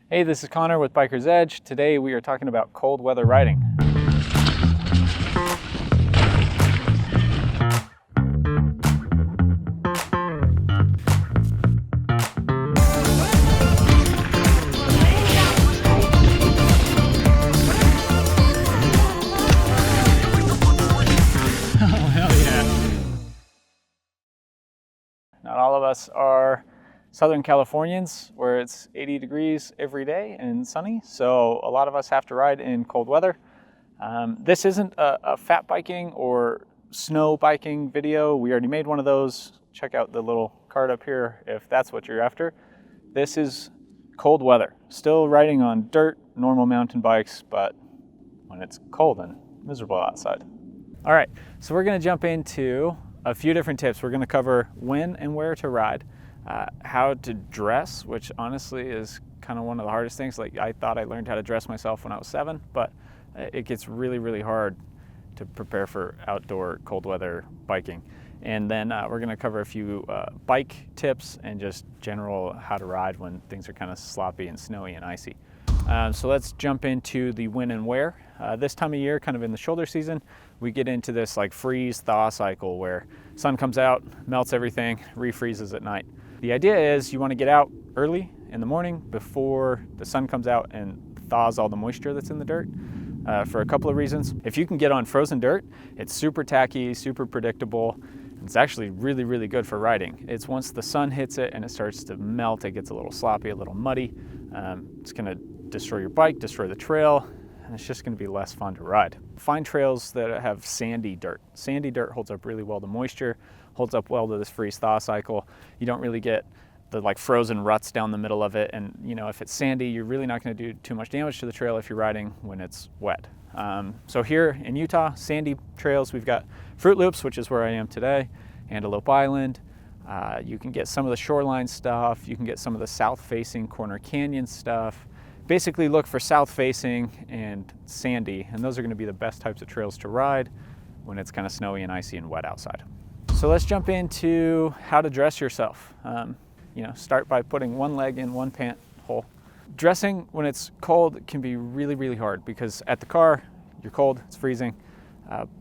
Hey, this is Connor with Biker's Edge. Today we are talking about cold weather riding. Oh, hell yeah. Not all of us are Southern Californians where it's 80 degrees every day and sunny, so a lot of us have to ride in cold weather. This isn't a fat biking or snow biking video. We already made one of those. Check out the little card up here if that's what you're after. This is cold weather. Still riding on dirt, normal mountain bikes, but when it's cold and miserable outside. All right, so we're gonna jump into a few different tips. We're gonna cover when and where to ride, how to dress, which honestly is kind of one of the hardest things. Like, I thought I learned how to dress myself when I was 7, but it gets really, really hard to prepare for outdoor cold weather biking. And then we're gonna cover a few bike tips and just general how to ride when things are kind of sloppy and snowy and icy. So let's jump into the when and where. This time of year, kind of in the shoulder season, we get into this like freeze thaw cycle where sun comes out, melts everything, refreezes at night. The idea is you want to get out early in the morning before the sun comes out and thaws all the moisture that's in the dirt for a couple of reasons. If you can get on frozen dirt, it's super tacky, super predictable. It's actually really, really good for riding. It's once the sun hits it and it starts to melt, it gets a little sloppy, a little muddy. It's gonna destroy your bike, destroy the trail, and it's just gonna be less fun to ride. Find trails that have sandy dirt. Sandy dirt holds up really well to moisture, holds up well to this freeze-thaw cycle. You don't really get the like frozen ruts down the middle of it, and if it's sandy, you're really not gonna do too much damage to the trail if you're riding when it's wet. So here in Utah, sandy trails, we've got Fruit Loops, which is where I am today, Antelope Island. You can get some of the shoreline stuff. You can get some of the south-facing Corner Canyon stuff. Basically look for south-facing and sandy, and those are gonna be the best types of trails to ride when it's kind of snowy and icy and wet outside. So let's jump into how to dress yourself. Start by putting one leg in one pant hole. Dressing when it's cold can be really, really hard because at the car, you're cold, it's freezing,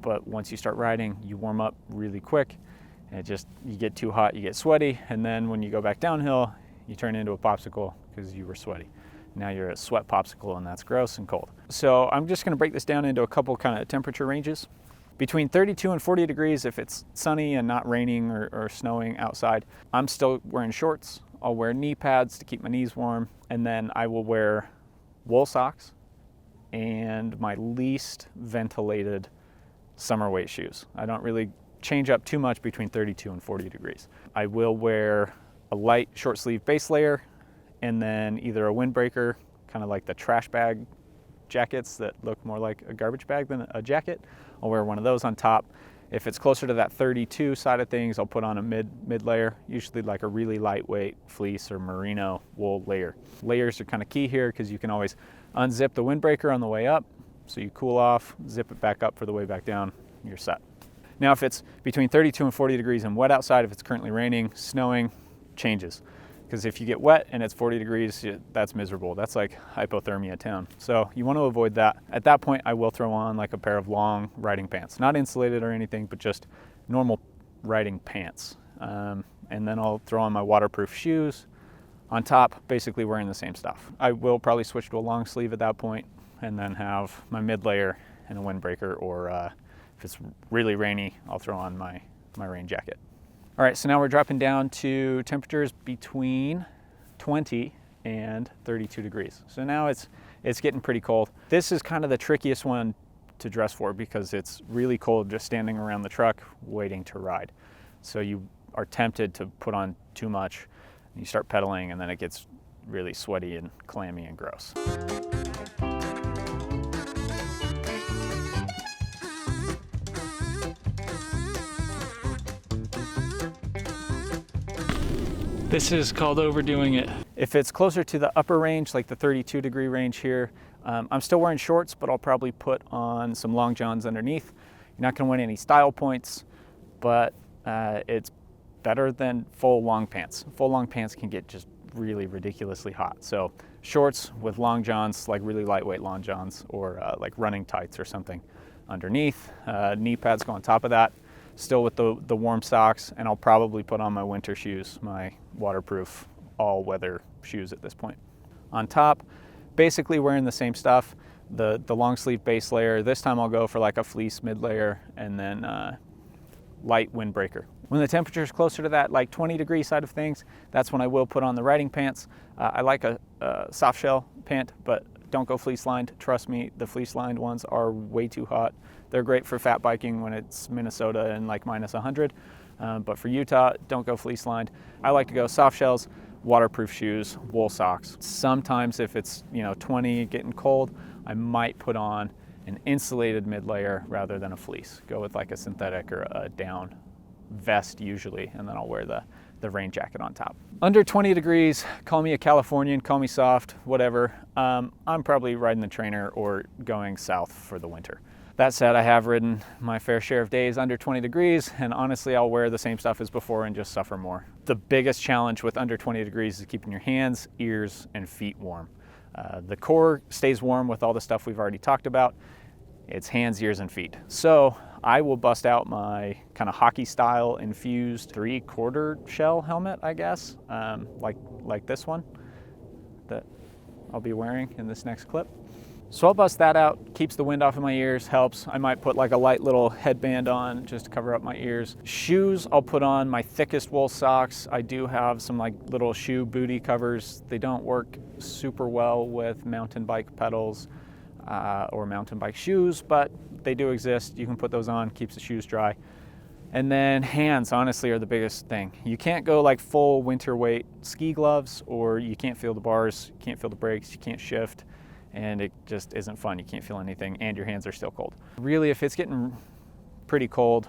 but once you start riding, you warm up really quick, and you get too hot, you get sweaty, and then when you go back downhill, you turn into a popsicle because you were sweaty. Now you're a sweat popsicle, and that's gross and cold. So I'm just gonna break this down into a couple kind of temperature ranges. Between 32 and 40 degrees if it's sunny and not raining or snowing outside. I'm still wearing shorts. I'll wear knee pads to keep my knees warm, and then I will wear wool socks and my least ventilated summer weight shoes. I don't really change up too much between 32 and 40 degrees. I will wear a light short sleeve base layer and then either a windbreaker, kind of like the trash bag jackets that look more like a garbage bag than a jacket. I'll wear one of those on top. If it's closer to that 32 side of things, I'll put on a mid layer, usually like a really lightweight fleece or merino wool layer. Layers are kind of key here because you can always unzip the windbreaker on the way up, so you cool off, zip it back up for the way back down, you're set. Now if it's between 32 and 40 degrees and wet outside, if it's currently raining, snowing, changes. Because if you get wet and it's 40 degrees, that's miserable. That's like hypothermia town. So you want to avoid that. At that point, I will throw on like a pair of long riding pants. Not insulated or anything, but just normal riding pants. And then I'll throw on my waterproof shoes. On top, basically wearing the same stuff. I will probably switch to a long sleeve at that point and then have my mid layer and a windbreaker, or if it's really rainy, I'll throw on my rain jacket. All right, so now we're dropping down to temperatures between 20 and 32 degrees. So now it's getting pretty cold. This is kind of the trickiest one to dress for because it's really cold just standing around the truck waiting to ride. So you are tempted to put on too much, and you start pedaling, and then it gets really sweaty and clammy and gross. This is called overdoing it. If it's closer to the upper range, like the 32 degree range here, I'm still wearing shorts, but I'll probably put on some long johns underneath. You're not gonna win any style points, but it's better than full long pants. Full long pants can get just really ridiculously hot. So shorts with long johns, like really lightweight long johns, or like running tights or something underneath. Knee pads go on top of that, still with the warm socks, and I'll probably put on my winter shoes, my waterproof all-weather shoes at this point. On top, basically wearing the same stuff, the long sleeve base layer. This time I'll go for like a fleece mid layer, and then light windbreaker. When the temperature is closer to that like 20-degree side of things, that's when I will put on the riding pants. I like a soft shell pant, but don't go fleece lined. Trust me, the fleece lined ones are way too hot. They're great for fat biking when it's Minnesota and like minus 100, but for Utah, don't go fleece lined. I like to go soft shells, waterproof shoes, wool socks. Sometimes if it's 20, getting cold, I might put on an insulated mid layer rather than a fleece. Go with like a synthetic or a down vest usually, and then I'll wear the rain jacket on top. Under 20 degrees, call me a Californian, call me soft, whatever. I'm probably riding the trainer or going south for the winter. That said, I have ridden my fair share of days under 20 degrees, and honestly, I'll wear the same stuff as before and just suffer more. The biggest challenge with under 20 degrees is keeping your hands, ears, and feet warm. The core stays warm with all the stuff we've already talked about. It's hands, ears, and feet. So I will bust out my kind of hockey style infused 3/4 shell helmet, I guess, like this one that I'll be wearing in this next clip. So I'll bust that out, keeps the wind off of my ears, helps. I might put like a light little headband on just to cover up my ears. Shoes, I'll put on my thickest wool socks. I do have some like little shoe booty covers. They don't work super well with mountain bike pedals or mountain bike shoes, but they do exist. You can put those on, keeps the shoes dry. And then hands, honestly, are the biggest thing. You can't go like full winter weight ski gloves, or you can't feel the bars, you can't feel the brakes, you can't shift, and it just isn't fun. You can't feel anything, and your hands are still cold. Really, if it's getting pretty cold,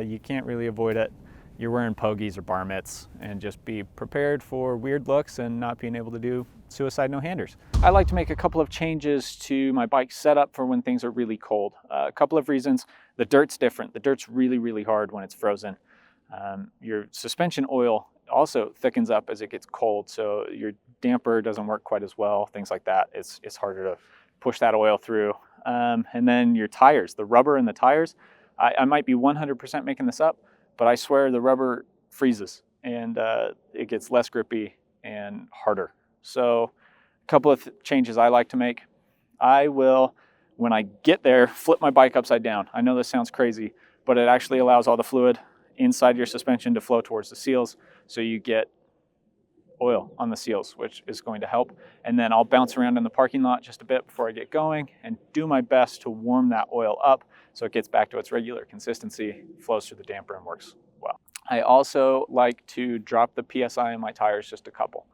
you can't really avoid it. You're wearing pogies or bar mitts, and just be prepared for weird looks and not being able to do suicide no-handers. I like to make a couple of changes to my bike setup for when things are really cold. A couple of reasons. The dirt's different. The dirt's really, really hard when it's frozen. Your suspension oil also thickens up as it gets cold, so your damper doesn't work quite as well, things like that. It's harder to push that oil through. And then your tires, the rubber in the tires, I might be 100% making this up, but I swear the rubber freezes and it gets less grippy and harder. So a couple of changes I like to make. I will, when I get there, flip my bike upside down. I know this sounds crazy, but it actually allows all the fluid inside your suspension to flow towards the seals, so you get oil on the seals, which is going to help. And then I'll bounce around in the parking lot just a bit before I get going and do my best to warm that oil up so it gets back to its regular consistency, flows through the damper, and works well. I also like to drop the PSI in my tires just a couple.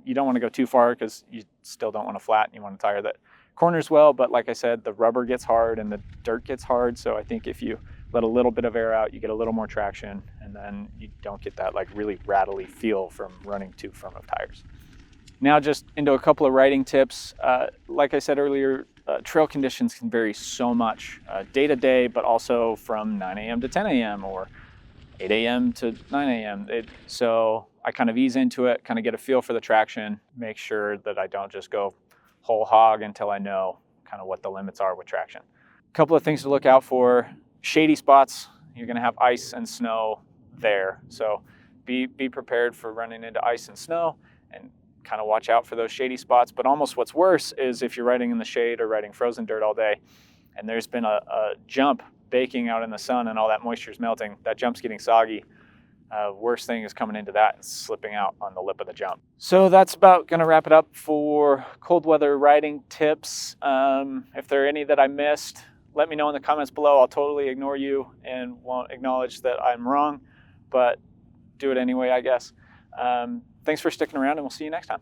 You don't want to go too far because you still don't want to flatten. You want a tire that corners well, but like I said, the rubber gets hard and the dirt gets hard. So I think if you let a little bit of air out, you get a little more traction, and then you don't get that like really rattly feel from running too firm of tires. Now just into a couple of riding tips. Like I said earlier, trail conditions can vary so much day to day, but also from 9 a.m. to 10 a.m. or 8 a.m. to 9 a.m. So I kind of ease into it, kind of get a feel for the traction, make sure that I don't just go whole hog until I know kind of what the limits are with traction. A couple of things to look out for. Shady spots, you're going to have ice and snow there. So be prepared for running into ice and snow, and kind of watch out for those shady spots. But almost what's worse is if you're riding in the shade or riding frozen dirt all day, and there's been a jump baking out in the sun and all that moisture is melting, that jump's getting soggy. Worst thing is coming into that and slipping out on the lip of the jump. So that's about going to wrap it up for cold weather riding tips. If there are any that I missed, let me know in the comments below. I'll totally ignore you and won't acknowledge that I'm wrong, but do it anyway, I guess. Thanks for sticking around, and we'll see you next time.